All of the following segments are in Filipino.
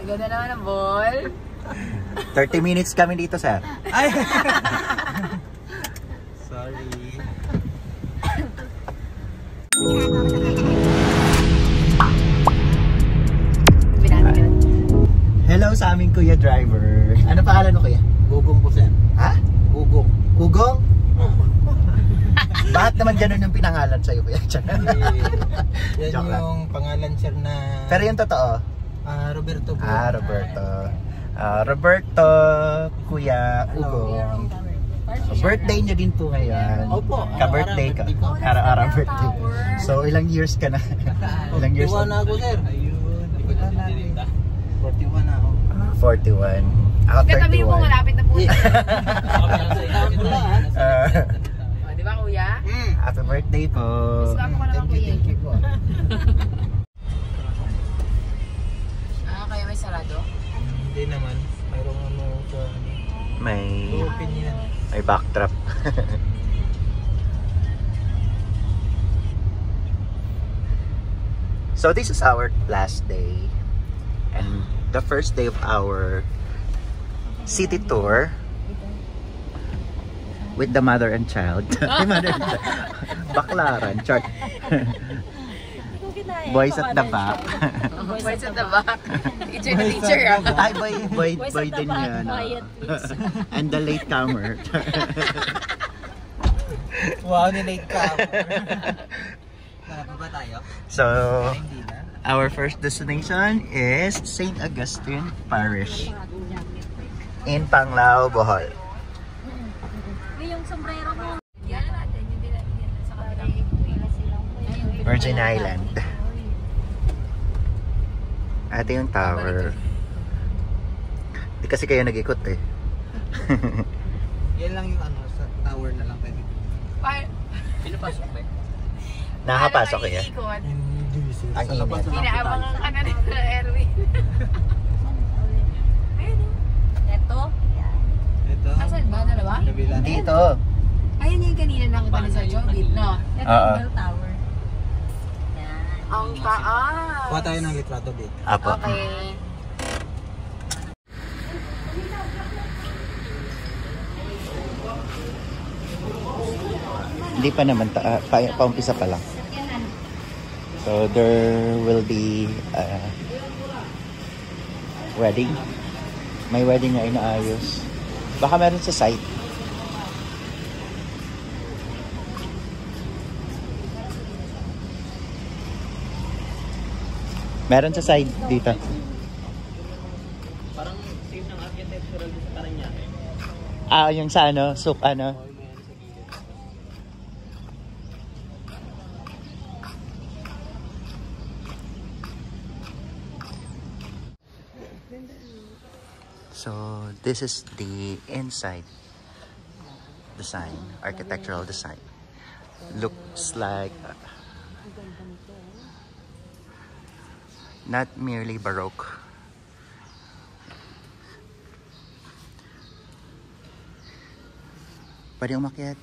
Ang ganda naman ng ball. 30 minutes kami dito, sir. Ay! Sorry. Hello sa aming kuya driver. Ano pangalan mo, kuya? Gugong po, sir. Ha? Gugong. Ugong? Bakit naman ganun yung pinangalan sa'yo, kuya? Yan Joke lang. yung pangalan, sir, na... Pero yung totoo? Roberto po. Roberto. Roberto, Kuya Ugong. Birthday niya din po ngayon. Opo. Ka-birthday ka. Araw-araw birthday. So, ilang years ka na? Ilang years 41 na ako, sir. Ayun. 41 na ako. 41. Ako Katabi mo, 31. malapit na po. Di ba, kuya? Happy birthday po. Gusto ko naman, kuya. Thank you po. Kaya may sarado? Hindi naman. Mayroong ano sa... May opinion. backdrop. So this is our last day and the first day of our city tour with the mother and child. Mother and child. Baklaran, chart. Boys at the back. Boys at the back. Teacher na teacher, Ay, boy din yan. And the latecomer. Wow, nilate ka. Sarap ba tayo? So, our first destination is St. Augustine Parish in Panglao, Bohol. Yung sombrero mo. Yan natin, yung dinatid sa kabilang. Virgin Island. Ito yung tower. Di kasi kayo nag-ikot eh. Yan lang yung ano, sa tower na lang pwede. Pinapasok ba? Nakapasok kaya? Ang init. Pinaabangan ka na rin na Erwin. Ayun o. Ito? Ito. Asan ba? Dalawa? Kabila na. Dito. Ayun yung kanina nakita ni Sir Jobit, no? Ito yung bell tower. Ang taas. Kuha tayo ng litrato dito. Apo. Okay. Hindi pa naman, paumpisa pa lang. So there will be wedding. May wedding na inaayos. Baka meron sa site. Meron sa side dito. Parang same ng architectural sa Parañaque. Yung sa ano, soup ano. So this is the inside design, architectural design. Looks like not merely Baroque. Pwede umakyat.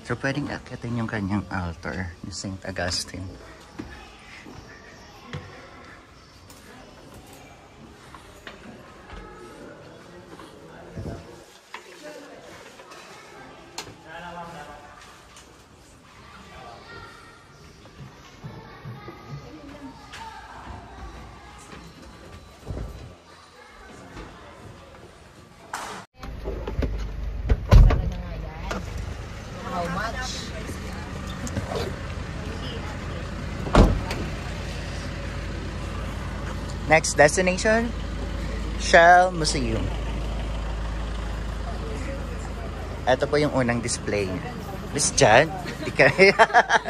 So, pwedeng akyatin yung kanyang altar ni St. Augustine. How much? Next destination, Shell Museum. Ito po yung unang display niya. Miss Jan?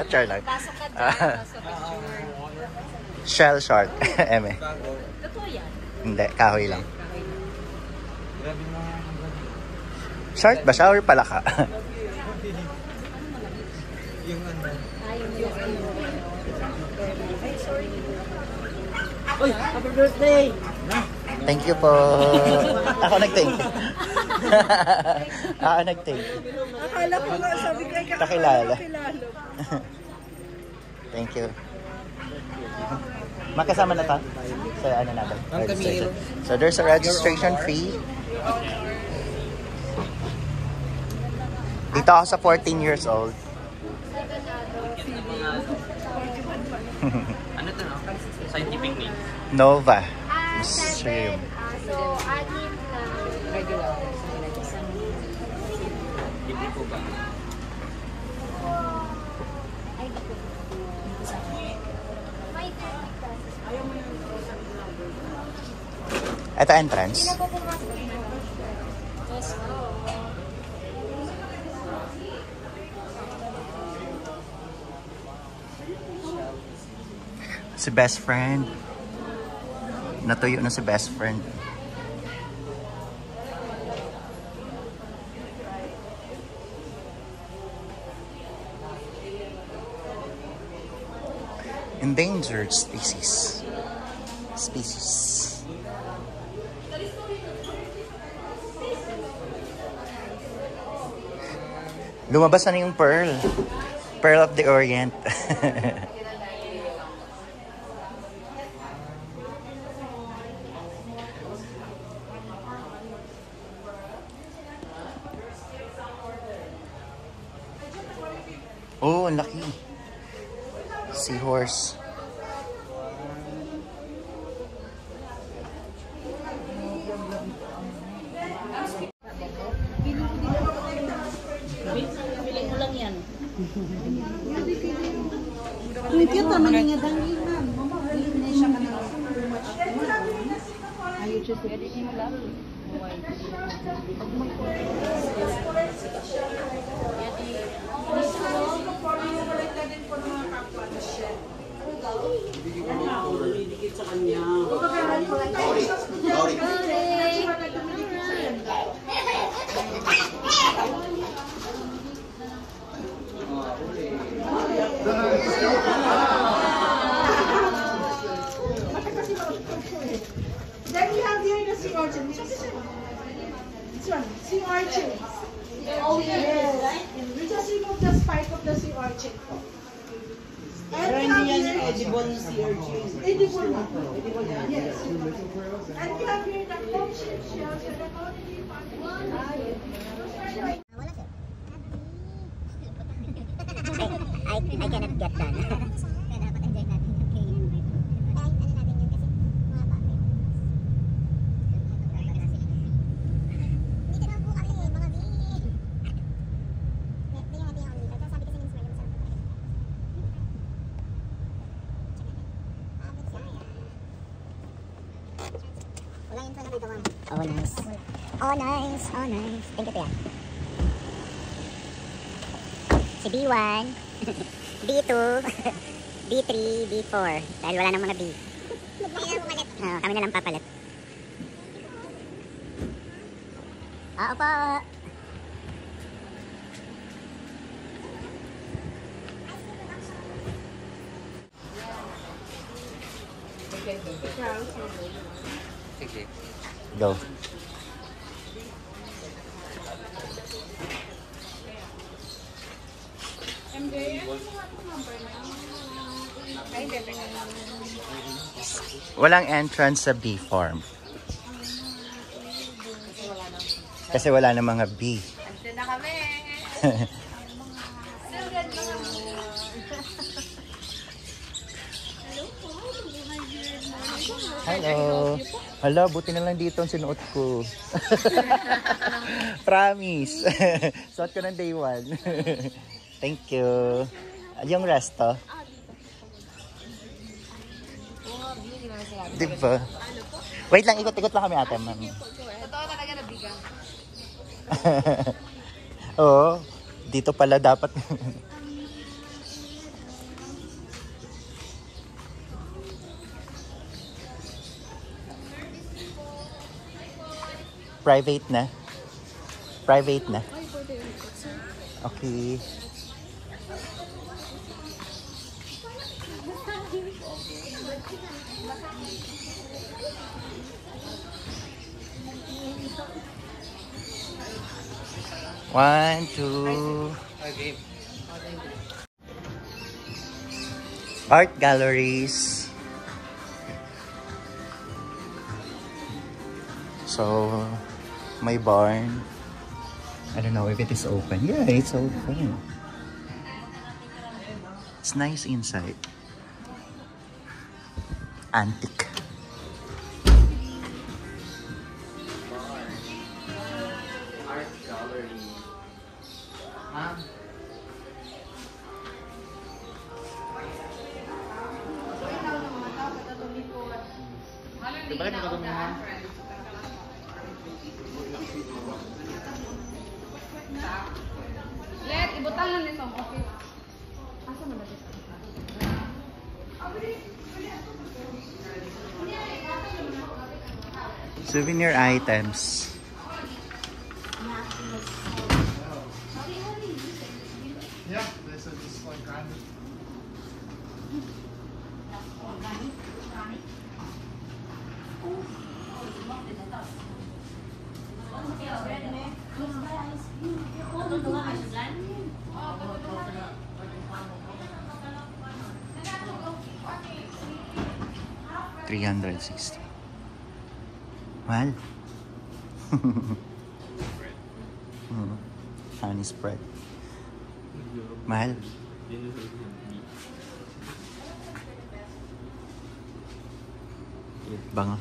Char lang. Pasok ka dyan. Shell short. Eme. Totoo yan. Hindi, kahoy lang. Short ba siya or palaka? Yung ano. Yung ano. Ay, sorry. Uy, happy birthday! Thank you po. Ako nag-thank you. Ako nag-thank you. Akala ko nga, sabi ko, Kakilala. Thank you. Makasama na ta? Sa ano natin? Registration. So there's a registration fee. Dito ako sa 14 years old. Ano to, no? Scientific name? Nova. Seven. Museum. So, anim na. Regular. Libre po ba? Ay, di ko. May 30 classes. Ito entrance. Hindi na po pumasok. Yes, Si best friend. Natuyo na si best friend. Endangered species. Lumabas na yung pearl. Pearl of the Orient. Oh, ang laki. Seahorse. Piling mo lang yan. Yung cute naman nga dahil ma'am. Hindi siya ka na ayaw siya siya. Dikit sa kanya. Then we have here the sea urchin. Which one is it? This one, sea urchin. Oh yes. We just remove the spike of the sea urchin. And we have here Edible na si urchin. edible na. Yes. And we have here the ocean shells and the colony I cannot get that. Oh nice. Oh nice. Oh nice. Thank you, Tia. Si B1, B2, B3, B4. Dahil wala nang mga B. Kami na lang papalit. Oo po. Sige. Go. Walang entrance sa B form. Kasi wala na mga B. Andun na kami. Hello. Hala, buti na lang dito ang sinuot ko. Promise. Suot ko ng day 1. Thank you. Yung resto? Diba? Wait lang, ikot-ikot lang kami ate, ma'am. Totoo talaga na bigang. Oo. Dito pala dapat. Private na. Private na. Okay. One, two. Okay. Art galleries. So, my barn. I don't know if it is open. Yeah, it's open. It's nice inside. Antique. Art gallery. Ha? Bakit nakatulong ha? Let, ibutang lang nito. Okay. Asa mo na dito? Souvenir items. Yeah, this is just like kind of. $360. Mahal. Honey spread. Mahal. Bango.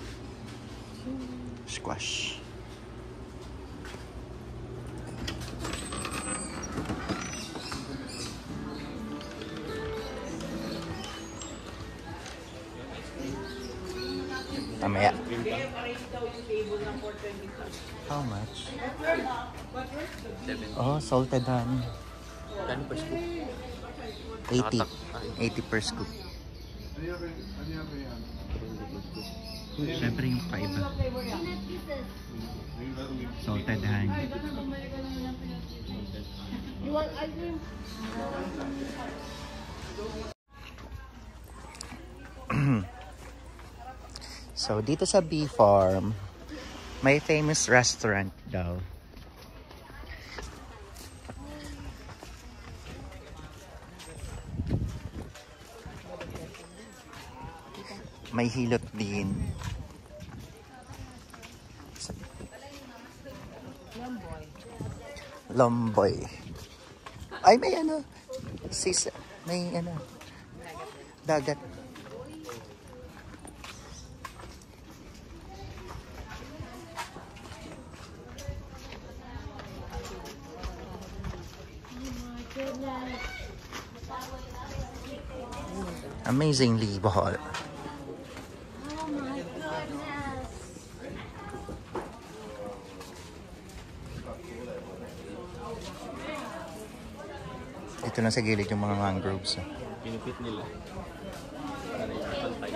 Squash. Mamaya. How much? Oh, salted honey. Gano'n per scoop? 80. 80 per scoop. Siyempre yung kaiba. Salted honey. You want ice cream? So, dito sa Bee Farm, may famous restaurant daw. May hilot din. Lomboy. Ay, may ano. May ano. Dagat. Amazingly Bohol. Oh my goodness. Ito na sa gilid yung mga mangroves. Pinipit nila. Para ipantay.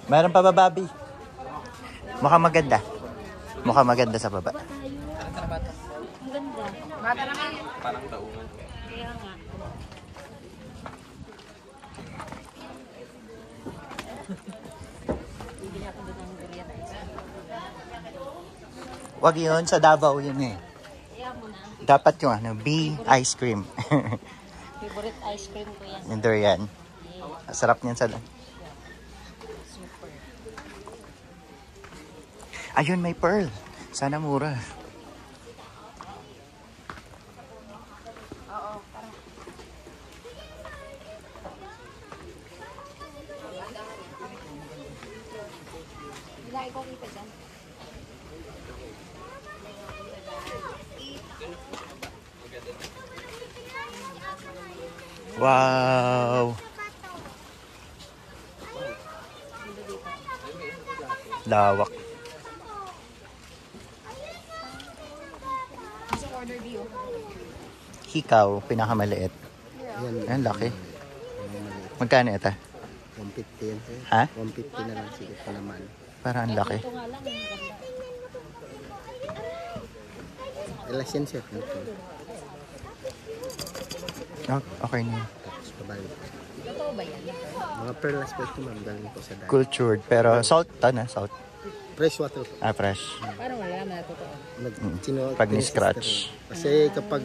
Meron pa ba, Bobby? Mukhang maganda. Mukhang maganda sa baba. Ang ganda. Bata naman. Parang daungan. Kaya nga. Bibili ako doon ng durian ice cream. Wag yun, sa Davao yun eh. Kaya mo na. Dapat yung ano, bee ice cream. Favorite ice cream ko yan. Yung durian. Sarap niyan sa... Super. Ayun, may pearl. Sana mura. Oo, parang. Nilagay ko kita dyan. Wow! Lawak. Gusto order view. Hikaw, pinakamaliit. Yan, laki. Magkano ito? 150 yan sir. Ha? 150 na lang sige pa naman. Parang ang laki. Ito nga lang, ang ganda. Ilas yan sir. Ito. Okay na. Tapos pabalik. Totoo ba yan? Mga pearl aspect ma'am, galing po sa dahil. Cultured. Pero salt to na, salt. Fresh water po. Fresh. Parang wala naman na totoo. Pag ni-scratch. Kasi kapag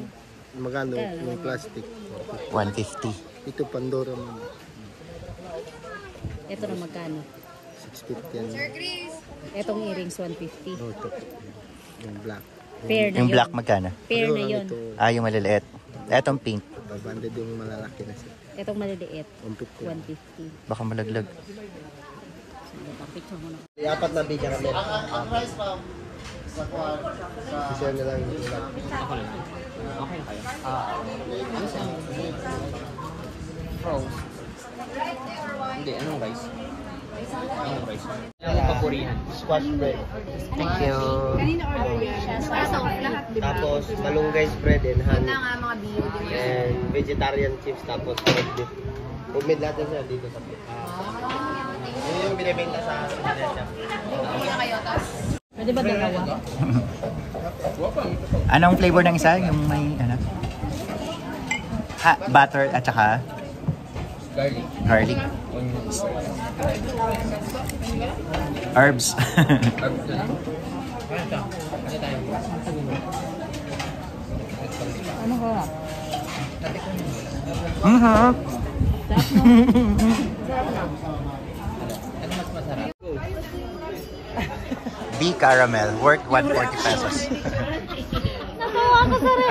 magano yung plastic, 150. ito Pandora ma'am. Ito na magkano? 650 yan. Etong earrings 150. Oh, ito po. Yung black. Pair na Yung yun. black magkano? Pair na Ano, yun. Ito, Yung maliliit. Etong pink. babanded yung malalaki na siya. Etong maliliit. 150. 150. Baka malaglag. Sige, picture mo na. Apat na bigyan kami. Share na lang yung ulat. Ako lang. Okay na kayo. Ano sa Froze. Hindi, anong rice? Anong rice? Anong papurihan? Squash bread. Thank you. Kanina order yan. So, lahat Tapos malunggay spread and honey. nga mga bio din. And vegetarian chips tapos corned beef. Homemade lahat yan siya dito sa plate. Yun yung binibenta sa Indonesia. Hindi na kayo, tas? Pwede ba dalawa? Anong flavor ng isa? Yung may ano? Butter at saka Garlic. garlic. Onions. Herbs. Herbs na lang. Ano tayo? Ano ko? Ano mas masarap? B caramel, worth 140 pesos. Nabawa ko sa rin.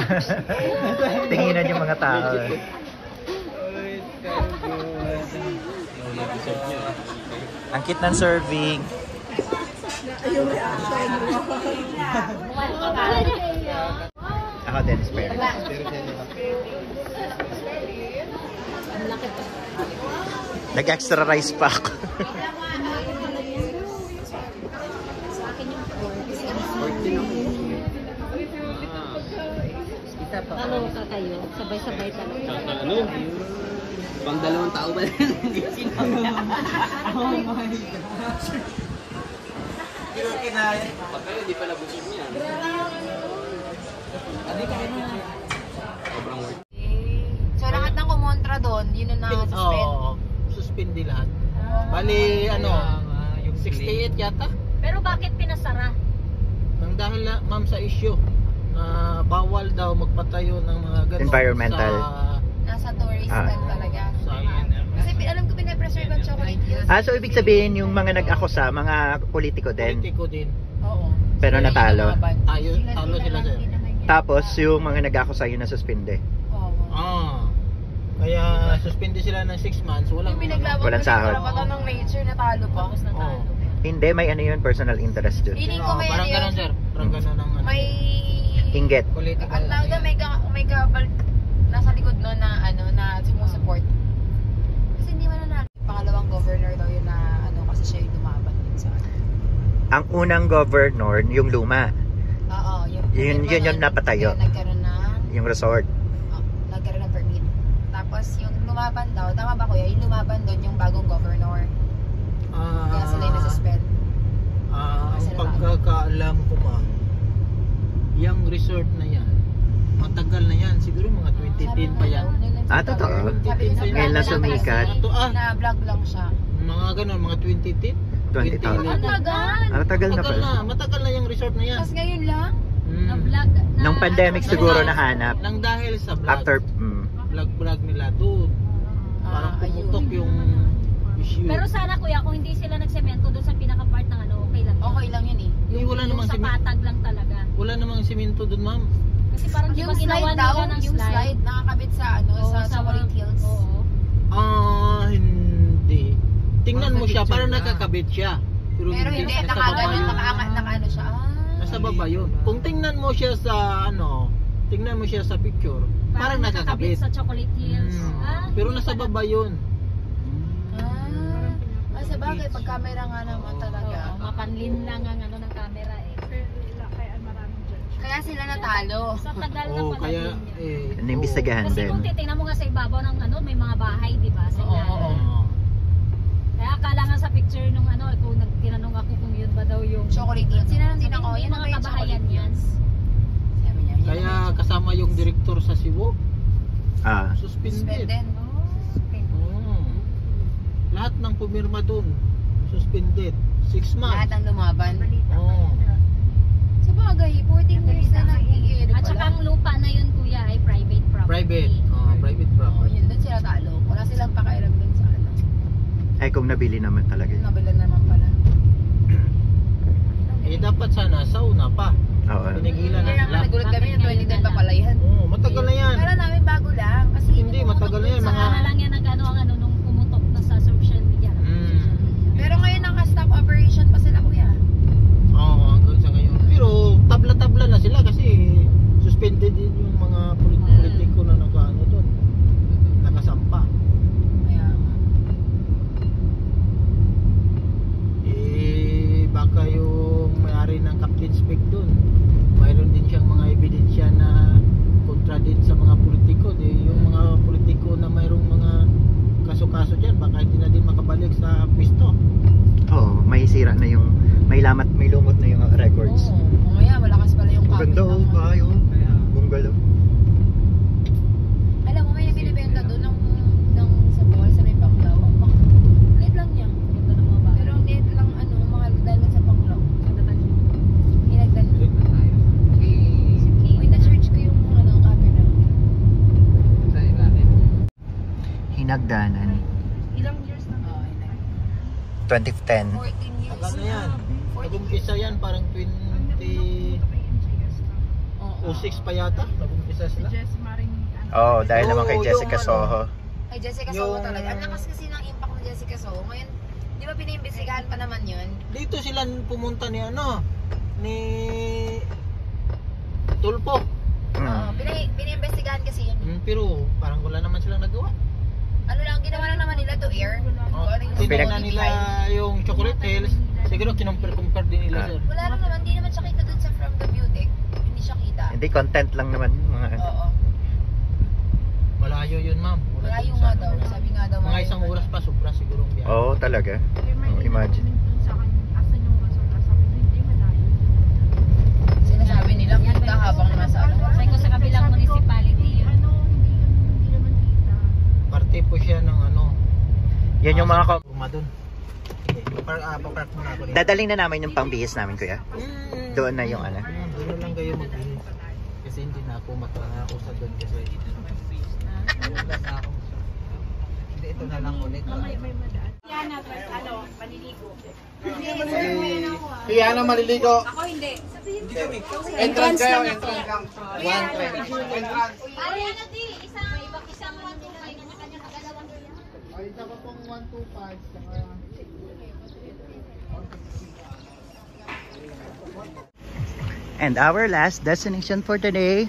Tinginan yung mga tao. Ang cute ng serving. Ako din, spare. Nag-extra rice pa ako. Ano ka kayo? Sabay-sabay talaga. Ano? Pang dalawang tao ba hindi sinama? Oh my gosh. Pag kayo, di pala busog niya. Sobrang worth. So, lahat ng kumontra doon, yun ang nakasuspend. Oo, suspindi lahat. Bali, ano, yung 68 yata. Pero bakit pinasara? Nang dahil na, ma'am, sa issue na bawal daw magpatayo ng mga ganun Environmental. Nasa tourist Ah. land talaga. sa Kasi alam ko pinapreserve ang chocolate hills. So ibig sabihin yung mga nag-akusa, mga politiko din, politiko din. Oo. pero Sila yung natalo. lumaban. Ayun, talo sila sir. Tapos yung mga nag-akusa yun na suspinde. Oo. Kaya suspindi sila ng 6 months. Walang Yung pinaglaban Walang ko ng sahod. karapatan ng nature, natalo pa. Tapos natalo. Hindi, may ano yun, personal interest dun. Feeling ko may parang ano yun, ganun sir. Parang ganun ang ano. may... Inggit. Ang tawag doon, may kabal nasa likod no na ano na sumusupport. Kasi hindi man nanalo. Pangalawang governor daw yun na ano kasi siya yung lumaban din sa ano. Ang unang governor, yung luma, Oo, Yun yung napatayo. Nagkaroon ng yung resort. nagkaroon ng permit. Tapos yung lumaban daw, tama ba kuya? Yung lumaban doon yung bagong governor. Kaya sila yung nasuspend. Ang pagkakaalam ko ma'am, yung resort na yan, matagal na yan. Siguro mga 2010 pa yan. Totoo. Sabi niya sa Ngayon lang vlog sumikat. Ito na vlog lang siya. Mga ganun, mga 2010. 20,000. Ang tagal! Tagal na pala. Matagal na yung resort na yan. Tapos ngayon lang, Na-vlog. Nung pandemic siguro nahanap. Nang dahil sa vlog. After, Vlog nila doon. Parang pumutok yung issue. Pero sana kuya, kung hindi sila nagsemento doon sa pinaka-part ng ano, okay lang. okay lang yun eh. wala Yung namang sa simento. patag lang talaga. Wala namang simento doon ma'am. Kasi parang di Yung ba ginawa slide daw, nila ng yung slide nakakabit sa ano, Oo, sa Chocolate Hills. Oo. Hindi. Tingnan mo siya, parang nakakabit siya. Pero hindi, nasa baba nakagano, yun. nakaano siya. Nasa baba yun. Kung tingnan mo siya sa ano, tingnan mo siya sa picture, parang nakakabit. sa Chocolate Hills. Pero nasa baba yun. Sa bagay, pag camera nga naman talaga. Oo, mapanlin lang ang ano ng camera eh. Kaya sila natalo. Sa tagal na pala Kaya din yun. naimbestigahan Kasi din. kung titingnan mo nga sa ibabaw ng ano, may mga bahay, di ba? Sa ilalim. Kaya akala nga sa picture nung ano, kung tinanong ako kung yun ba daw yung Chocolate Hills. Sinanong din ako, Hindi, yan ang mga yung kabahayan Chocolate yan. Hills. Sabi niya, yan Kaya ang- kasama yung direktor sa Cebu. Suspended. Suspended. Lahat ng pumirma doon, suspended. 6 months. Lahat ang lumaban. Oo. Sa bagay, 14 years na nag-i-air. At saka ang lupa na yun, kuya, ay private property. Private. Private Oo, property. yun doon sila talo. Wala silang pakairam doon sa ano. Ay, kung nabili naman talaga. Nabilan naman pala. Dapat sana sa una pa. Oo. Pinigilan Kaya nga nagulat kami yung 2010 pa pala yan. Oo, matagal na yan. Kala namin bago lang. Kasi Hindi, matagal na yan. Saka lang yan ang ano nung pumutok na sa social media. Pero ngayon naka-stop operation pa sila, kuya. Oo, hanggang sa ngayon. Pero tabla-tabla na sila kasi suspended din yung mga politiko na nakaano doon. Nakasampa. Kaya Baka yung may-ari ng Captain's Peak doon, mayroon din siyang mga ebidensya na kontra din sa mga politiko. Yung mga politiko na mayroong mga kaso-kaso dyan, baka hindi na din makabalik sa pwesto. Oo, may sira na yung, may lumot na yung records. Oo, mamaya malakas pala yung Ganda oh, kayo. Bungalow. Alam mo, may binibenta doon ng sa ball, sa may Panglaw. Liit lang niya. Pero ang liit lang, mahal dahil sa Panglaw. Hinagdan na. Uy, na-search ko yung camera. Hinagdanan. Ilang years na? 2010. 14 years. Tagal na yan. Nag-umpisa yan parang 2006 pa yata. Nag-umpisa sila. Oo, dahil naman kay Oo, Jessica yung Soho. Ay, Jessica Soho talaga. Ang lakas kasi ng impact ng Jessica Soho. Ngayon, di ba piniimbestigahan pa naman yun? Dito sila pumunta ni ni Tulpo. Oo, piniimbestigahan kasi yun. Pero parang wala naman silang nagawa. Ano lang, ginawa lang naman nila to air. Oh, Ano yung tinignan story nila behind. yung Chocolate Hills. Siguro kinumpir-kumpir din nila, sir. Wala lang naman, hindi naman siya kita dun sa From the Beauty. Hindi siya kita. Hindi, content lang naman. Mga, Oo. Malayo yun, ma'am. Mula Malayo dun nga sa- daw. Sabi nga daw. Mga malayo isang nga oras daw. pa, sobra sigurong biyahe. Oo, talaga. Oh, imagine. Sinasabi nila, kita habang nasa ano. Sabi ko sa kabilang municipality yun. Hindi naman kita. Parte po siya ng Yan yung mga Ruma dun. Papark muna ako dito. Dadaling na namin yung pangbihis namin, kuya. Doon na yung Doon na lang kayo magbihis. Kasi hindi na ako makausa doon kasi wala na ako. Hindi, ito na lang ulit. Kaya na maliligo. Ako hindi. Entrance kayo, entrance lang. One, entrance. Ay, dapat pong 125. And our last destination for today,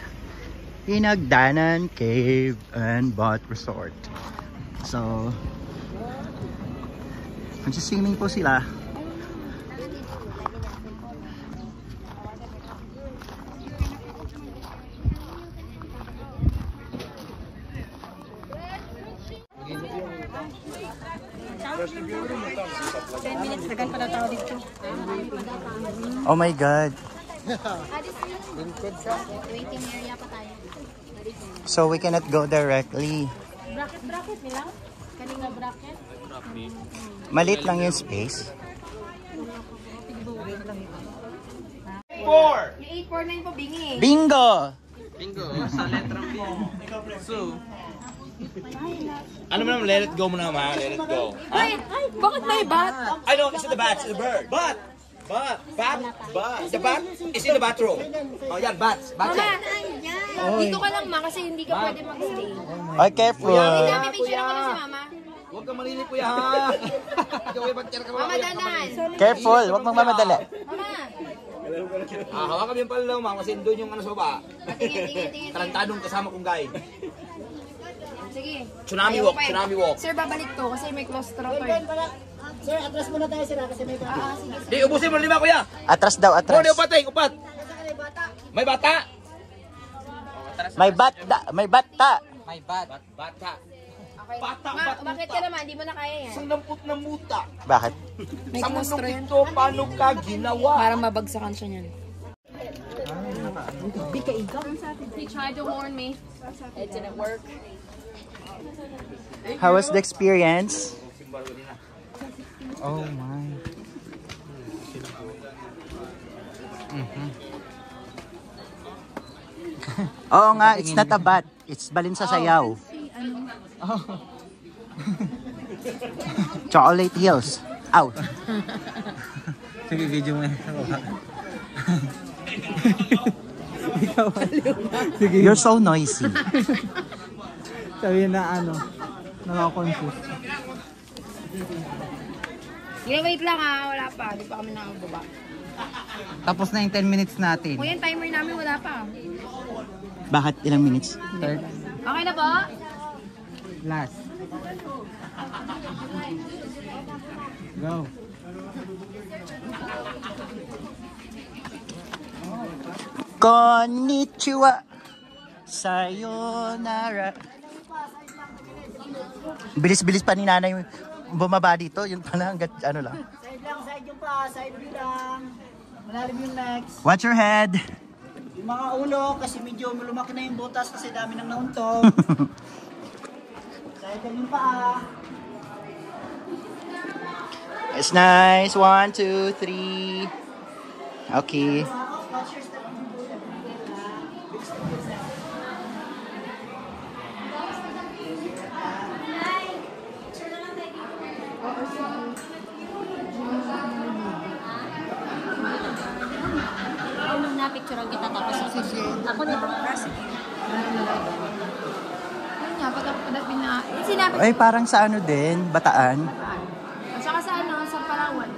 Hinagdanan Cave and Boat Resort. So, magsiswimming po sila. Oh my God. Waiting area pa tayo. So we cannot go directly. Bracket nila? Kanina bracket? Maliit lang yung space. Yung 849 po, bingi. Bingo! Sa letrang B. So, Ano mo naman, let it go mo naman, let it go. Ay, bakit may bat? I know, it's in the bat, it's the bird. Bat! Bat! The bat is in the bathroom. Oh, yan, bats. Bats yan. Dito ka lang ma, kasi hindi ka pwede mag-stay. Ay, careful. May picture ako na si mama. Huwag kang malilip, kuya, ha? Ikaw ay magtira ka Mama, danan. Careful, huwag magmamadali. Mama. Hawakan mo yung palaw, mama, kasi doon yung sa baba. Tingin. Tarantadong kasama kong guide. Sige. Tsunami Ayaw walk, pa eh. tsunami walk. Sir, babalik to kasi may claustro to. Sir, atras muna tayo sila kasi may bata. Di, ubusin mo 5, kuya. Atras daw, atras. Hindi, upat. May bata. May bata. May bata. Bata. Okay. Bata. Bakit ka naman? Di mo na kaya yan. Isang dampot na muta. Bakit? May Sa claustro mundong yan. ito, paano ka ginawa? Parang mabagsakan siya niyan. He tried to warn me. It didn't work. How was the experience? Oh my. Oo nga, it's not a bat. It's balin sa sayaw. Chocolate Hills. Ow. Sige, video mo yan. You're so noisy. Sabihin na nakaka-confuse. Wait lang wala pa. Di pa kami nakababa. Tapos na yung 10 minutes natin. Kuya, yung timer namin wala pa. Bakit? Ilang minutes? Third. Okay na po? Last. Go. Konnichiwa. Sayonara. Bilis-bilis pa ni nanay bumaba dito. Yun pala hanggat ano lang. Side lang, side yung pa, side view lang. Malalim yung next. Watch your head. Yung mga ulo, kasi medyo lumaki na yung butas kasi dami nang nauntog. Side lang yung paa. It's nice. 1, 2, 3. Okay. Ano na picturean kita tapos ako nito. Yun nga, sinabi Ay, parang sa ano din, Bataan. At saka sa sa Palawan.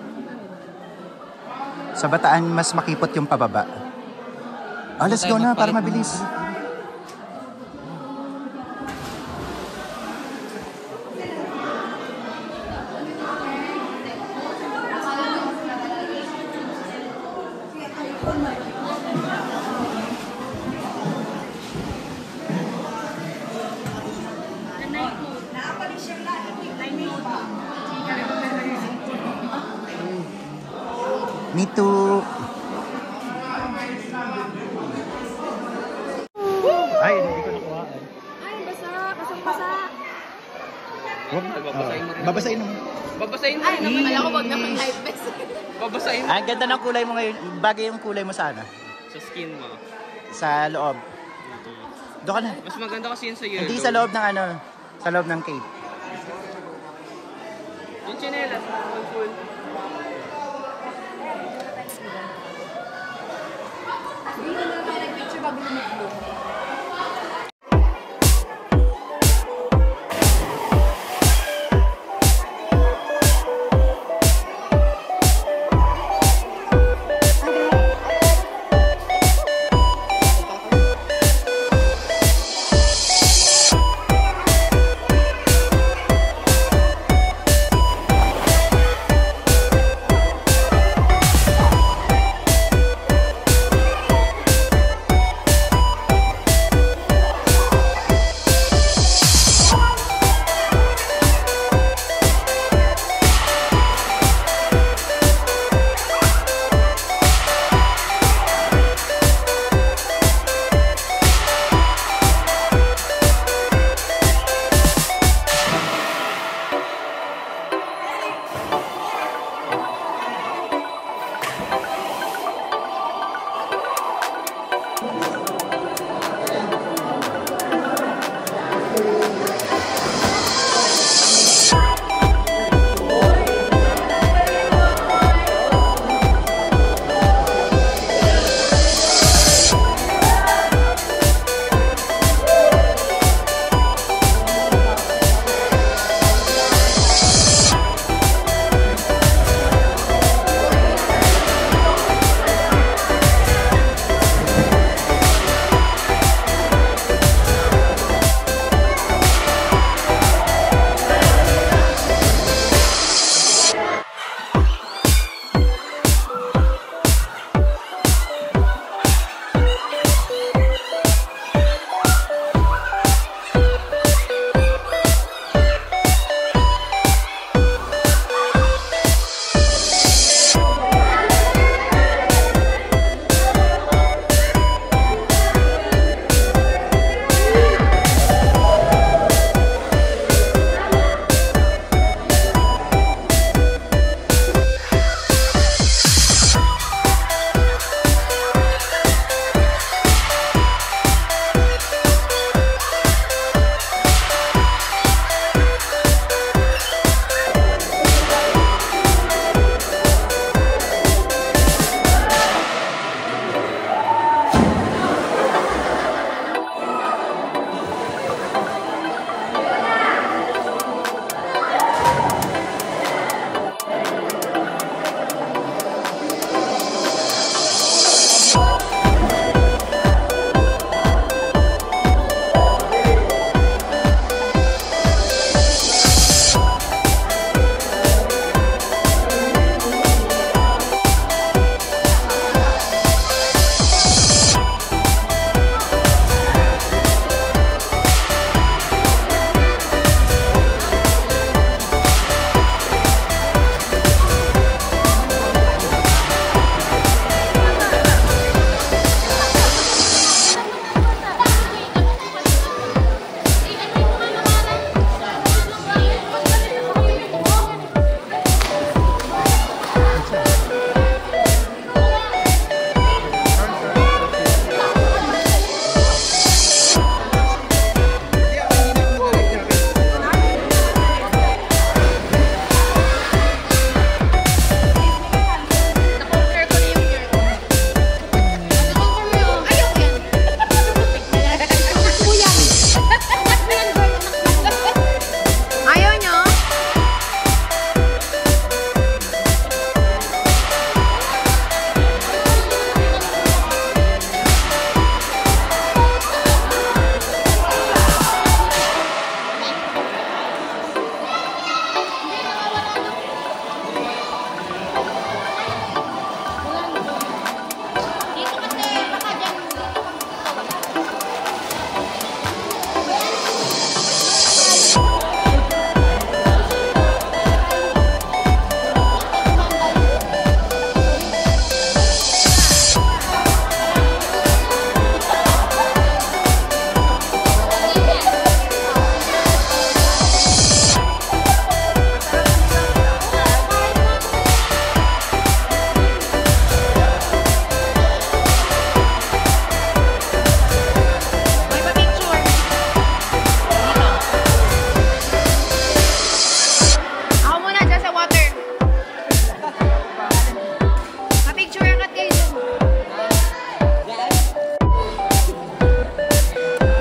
Sa Bataan, mas makipot yung pababa. Oh, let's go na para mabilis. Me too. Ay, hindi ko nakuha. Ay, basa. Basang-basa. Babasahin mo. Babasahin mo Ay, rin naman. nakakala ko wag naman life vest. Babasahin mo Ang ganda ng kulay mo ngayon. Bagay yung kulay mo sana. sa skin mo. Sa loob. Doon ka na. Mas maganda kasi yun sa yellow. Hindi sa loob ng ano. Sa loob ng cave. Yung chinelas, full. Hindi na lang tayo nag-picture bago lumutlo.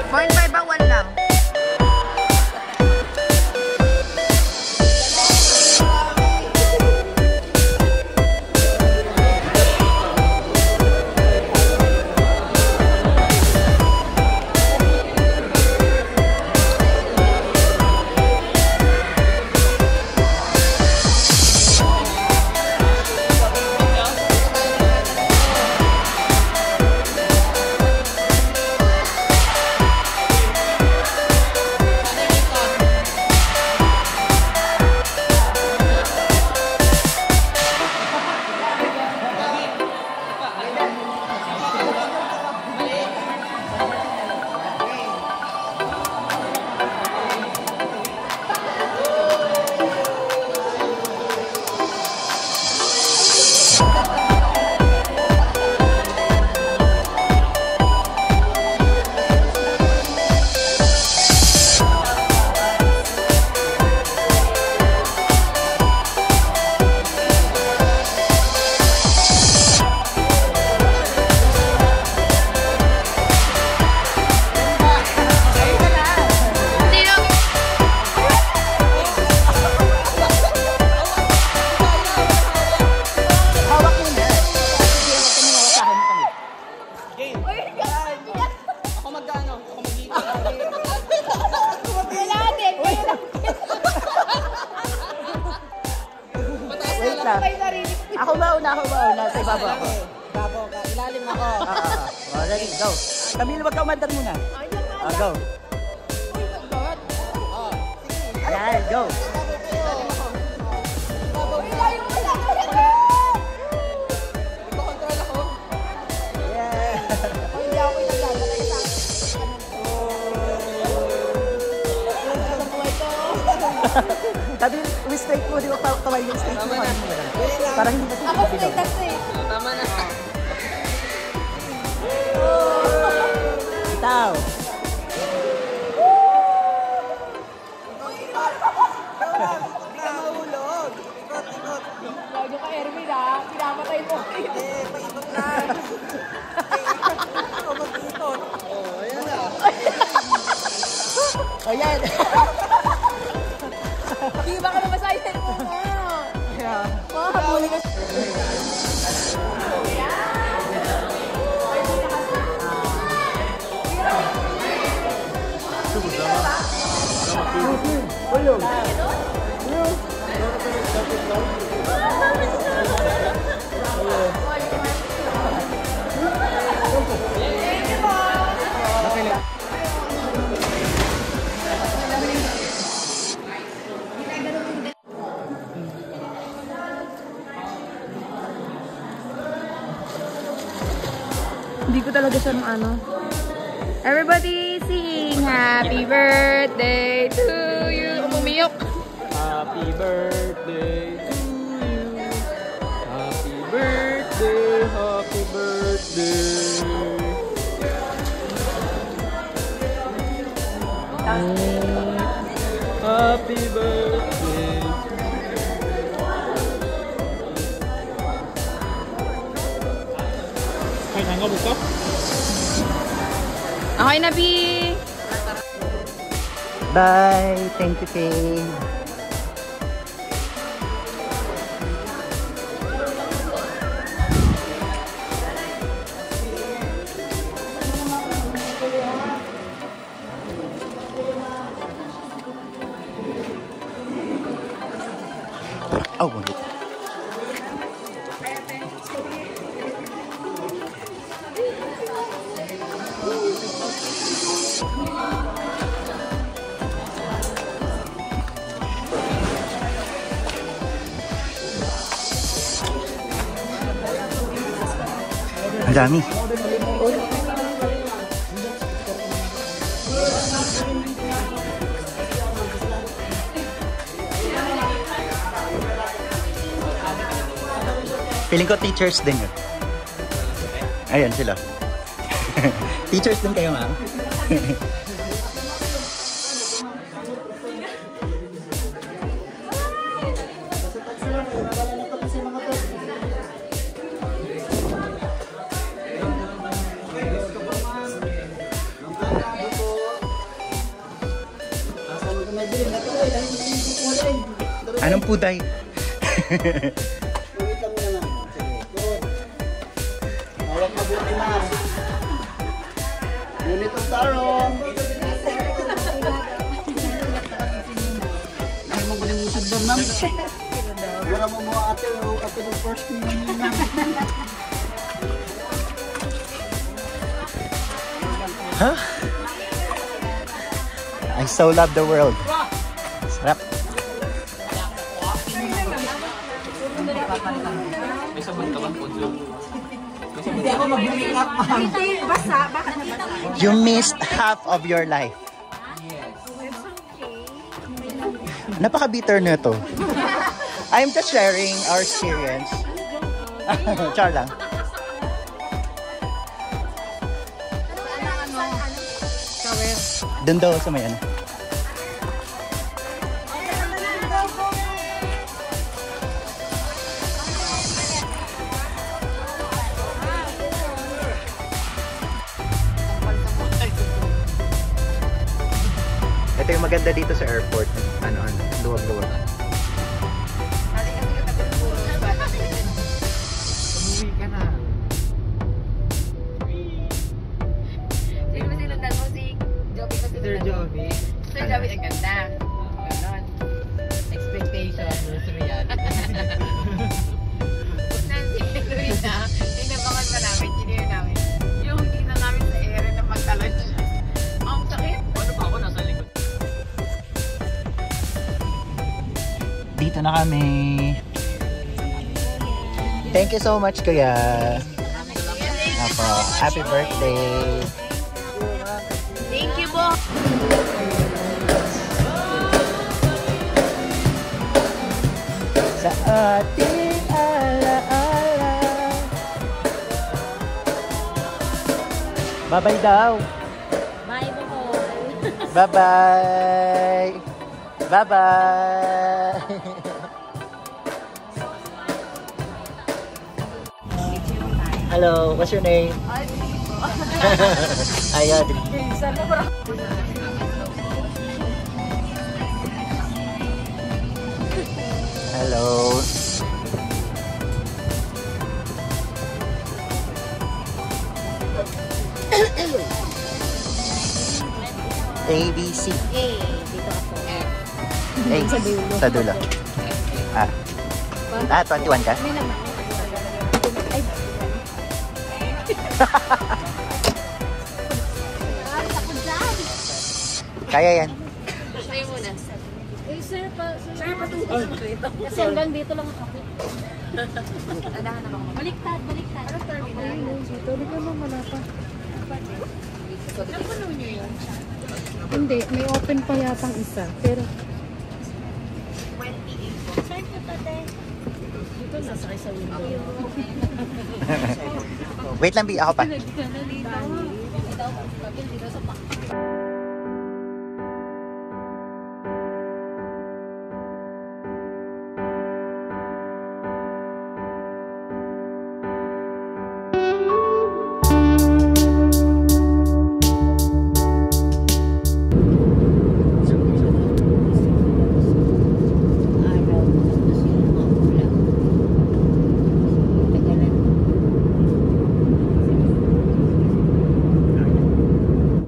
0.5 ba? 1 lang. Wait lang. Ako mauna sa ibabaw ako. Babaw ka. Ilalim ako. Ready, go. Camille, wag ka umandar muna. Go. Yan, go. Sabi, straight mo, di ba kamay yung straight mo? Para hindi kasi ako straight kasi. Tama na. Itaw. Bago ka, Erwin, ha? Pinamatay mo. Hindi, paikot lang. Ako mag-ikot. Ayan na. Ayan. Di ba ka naman silent mo mo? Habulin ka. Hindi ko talaga siya ano. Everybody sing happy birthday to you. Umumiyok. Happy birthday to you. Happy birthday, happy birthday. Happy birthday. Okay na, B. Bye. Thank you, Kay. Oh, wait. Ang dami. Feeling ko teachers din yun. Ayan sila. Teachers din kayo, ma'am. Anong puday? Ulitan mo na lang. Sige. Good. Hawak mabuti na. Unit of tarong. Ay, magaling mo sa dornam. Wala mo mga ate ng first meeting nyo na. Huh? I so love the world. Sarap. May sabon ka ba po? Hindi ako mag-make up, ma'am. You missed half of your life. Napaka-bitter na to. I'm just sharing our experience. Char lang. Doon daw sa may ano. Ito yung maganda dito sa airport. Ano, luwag-luwag. Umuwi ka na. Sino ba sinundan mo? Si Joby ko Sir Joby. Sir Joby, ang ganda. Ganon. Expectation versus reality. Nancy, Luisa, tinabangan pa namin, chinir namin. Yung tina namin sa ere na magtalon siya. Ang sakit. Ano pa ako nasa likod? Dito na kami. Thank you so much, Kuya. Apo, happy birthday. Thank you po. Sa ating alaala. Bye-bye daw. Bye, Bohol. Bye-bye. Bye-bye. Hello, what's your name? Ay, Audrey. Hello. ABC. Dito ako. A. Sa dulo. Ah. 21 ka? Kaya yan. Tayo muna. Eh, sir, patungkol sa dito. Kasi hanggang dito lang ako. Tadahan na bang Baliktad. Ano terminal? Dito, di ka mamala pa. Hindi, may open pa yatang isa. Pero, Sir, ito dito nasakay sa window. Wait lang, Bi. Ako pa. dito. Dito sa